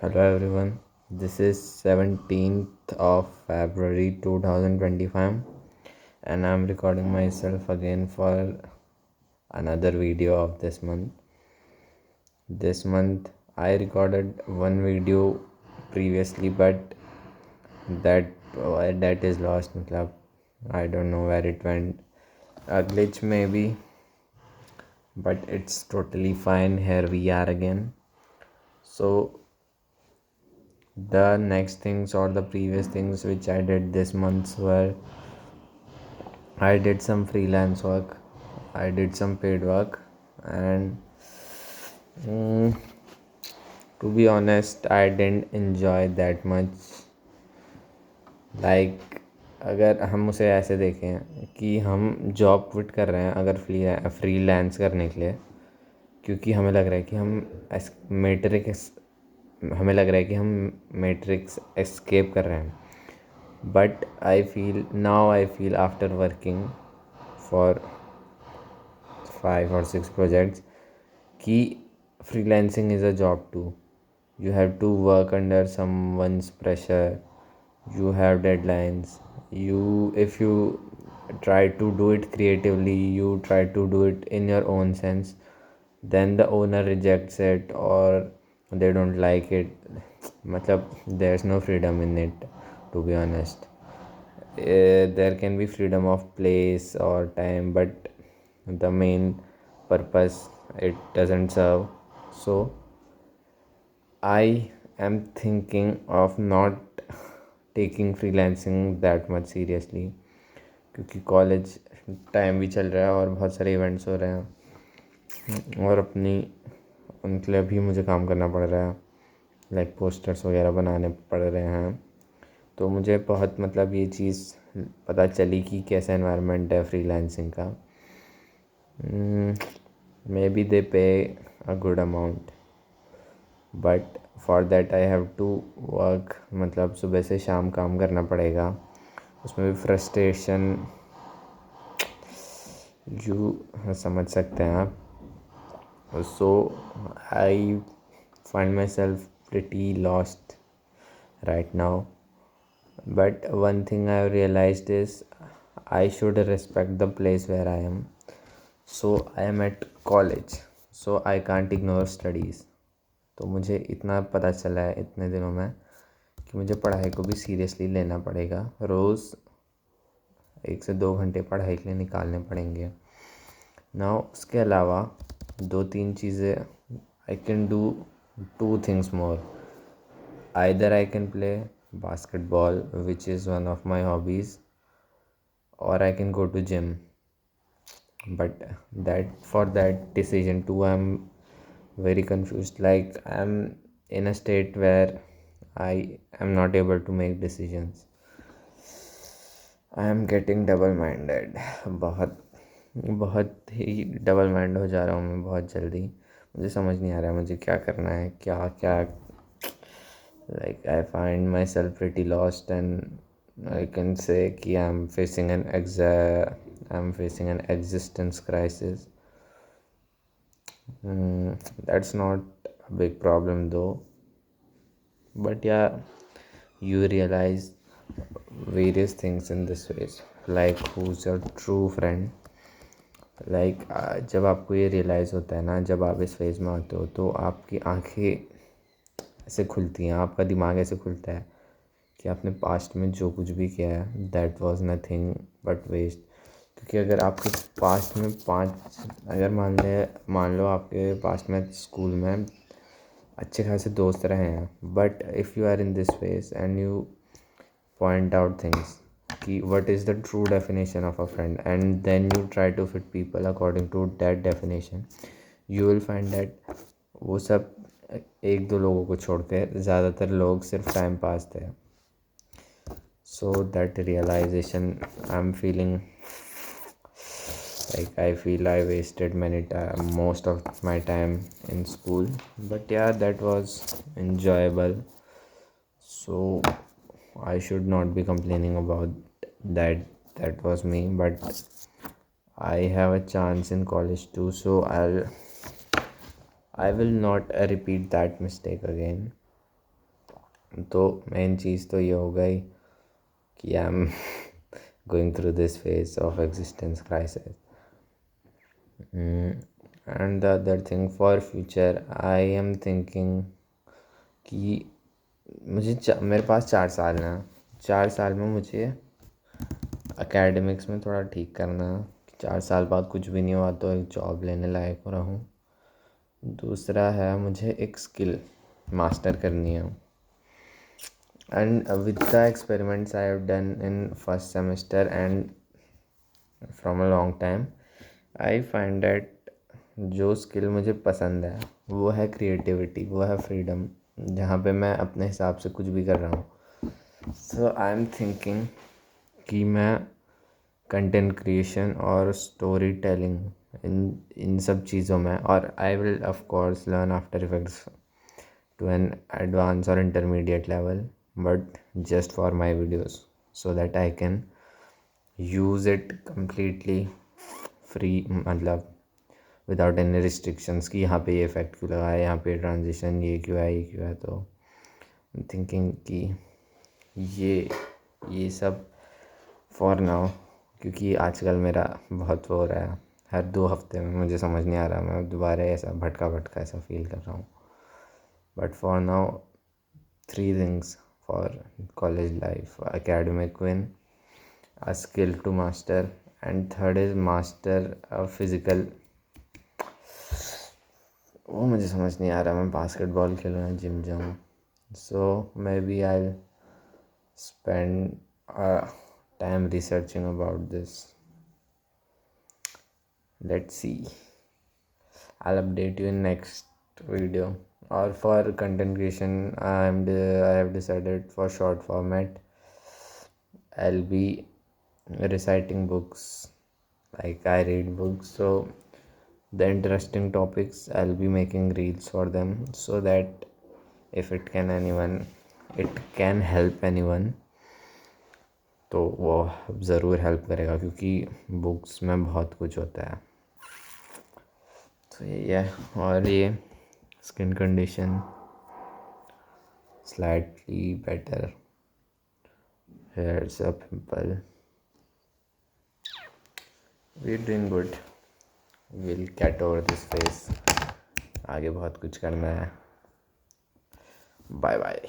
Hello everyone. This is 17th of February 2025 and I'm recording myself again for another video of this month. This month I recorded one video previously but that is lost. I don't know where it went. A glitch maybe, but it's totally fine. Here we are again. So the next things or the previous things which I did this month were I did some freelance work, I did some paid work, and mm, to be honest, I didn't enjoy that much. Like अगर हम उसे ऐसे देखें कि हम job quit कर रहे हैं अगर फ्रीलांस करने के लिए, क्योंकि हमें लग रहा है कि मैट्रिक्स हमें लग रहा है कि हम मैट्रिक्स एस्केप कर रहे हैं. But I feel after working for 5 or 6 projects कि freelancing is a job too. You have to work under someone's pressure. You have deadlines. If you try to do it creatively, you try to do it in your own sense, then the owner rejects it or they don't like it. मतलब there's no freedom in it, to be honest. There can be freedom of place or time, but the main purpose it doesn't serve. So I am thinking of not taking freelancing that much seriously, क्योंकि college time भी चल रहा है और बहुत सारे events हो रहे हैं और उनके लिए भी मुझे काम करना पड़ रहा है. लाइक पोस्टर्स वगैरह बनाने पड़ रहे हैं. तो मुझे बहुत ये चीज़ पता चली कि कैसा एनवायरनमेंट है फ्रीलांसिंग का. May be they pay a good amount, but for that I have to work. सुबह से शाम काम करना पड़ेगा. उसमें भी फ्रस्ट्रेशन यू समझ सकते हैं आप. So I find myself pretty lost right now. But one thing I have realized is I should respect the place where I am. So I am at college, so I can't ignore studies. तो मुझे इतना पता चला है इतने दिनों में कि मुझे पढ़ाई को भी सीरियसली लेना पड़ेगा. रोज़ 1 से 2 घंटे पढ़ाई के लिए निकालने पड़ेंगे. ना उसके अलावा 2-3 चीज़ें I can do 2 things more. Either I can play basketball, which is one of my hobbies, or I can go to gym. But that decision too, I'm very confused. Like I'm in a state where I am not able to make decisions. I am getting double minded. बहुत बहुत ही double mind हो जा रहा हूँ मैं बहुत जल्दी. मुझे समझ नहीं आ रहा है मुझे क्या करना है, क्या क्या. Like I find myself pretty lost, and I can say कि I'm facing an existence crisis. That's not a big problem though. But yeah, you realize various things in this phase, like who's your true friend. Like जब आपको ये realise होता है ना, जब आप इस फेज़ में आते हो तो आपकी आंखें ऐसे खुलती हैं, आपका दिमाग ऐसे खुलता है कि आपने पास्ट में जो कुछ भी किया है that was nothing but waste. क्योंकि अगर आपके पास्ट में अगर मान लो आपके पास्ट में स्कूल में अच्छे खासे दोस्त रहे हैं, but if you are in this phase and you point out things कि what is the true definition of a friend, and then you try to fit people according to that definition, you will find that वो सब 1-2 लोगों को छोड़ के ज़्यादातर लोग सिर्फ टाइम पास थे. So that realization I'm feeling like I feel I wasted most of my time in school, but yeah, that was enjoyable. So I should not be complaining about that. That was me, but I have a chance in college too, so I will not repeat that mistake again. तो main चीज़ तो ये हो गई कि I am going through this phase of existence crisis. And the other thing for future I am thinking कि मेरे पास 4 साल हैं. 4 साल में मुझे एकेडमिक्स में थोड़ा ठीक करना है. 4 साल बाद कुछ भी नहीं हुआ तो एक जॉब लेने लायक हो रहा हूँ. दूसरा है मुझे एक स्किल मास्टर करनी है. And with the experiments I have done in first semester and from a long time I find that जो स्किल मुझे पसंद है वो है क्रिएटिविटी, वो है फ्रीडम, जहाँ पे मैं अपने हिसाब से कुछ भी कर रहा हूँ. सो आई एम थिंकिंग कि मैं कंटेंट क्रिएशन और स्टोरी टेलिंग इन सब चीज़ों में, और I will of course learn after effects to an advance और intermediate level, but just for my videos so that I can use it completely free, मतलब विदाउट एनी रिस्ट्रिक्शंस कि यहाँ पे ये इफेक्ट क्यों लगा है, यहाँ पे ट्रांजिशन ये क्यों है, ये क्यों है. तो थिंकिंग कि ये सब फॉर नाउ, क्योंकि आजकल मेरा बहुत वो हो रहा है. हर 2 हफ्ते में मुझे समझ नहीं आ रहा, मैं दोबारा ऐसा भटका भटका ऐसा फील कर रहा हूँ. But for now 3 things for college life: academic win, a skill to master, and third is master a physical. वो मुझे समझ नहीं आ रहा, मैं बास्केटबॉल खेलूँ या जिम जाऊँ. So maybe I spend time researching about this. Let's see. I'll update you in next video. Or for content creation, I have decided for short format I'll be reciting books, like I read books. So the interesting topics I'll be making reels for them, so that if it can help anyone, तो वो ज़रूर help करेगा, क्योंकि books में बहुत कुछ होता है. तो यही है. और ये skin condition slightly better, here's a pimple, we doing good, will get over this phase. आगे बहुत कुछ करना है. Bye bye.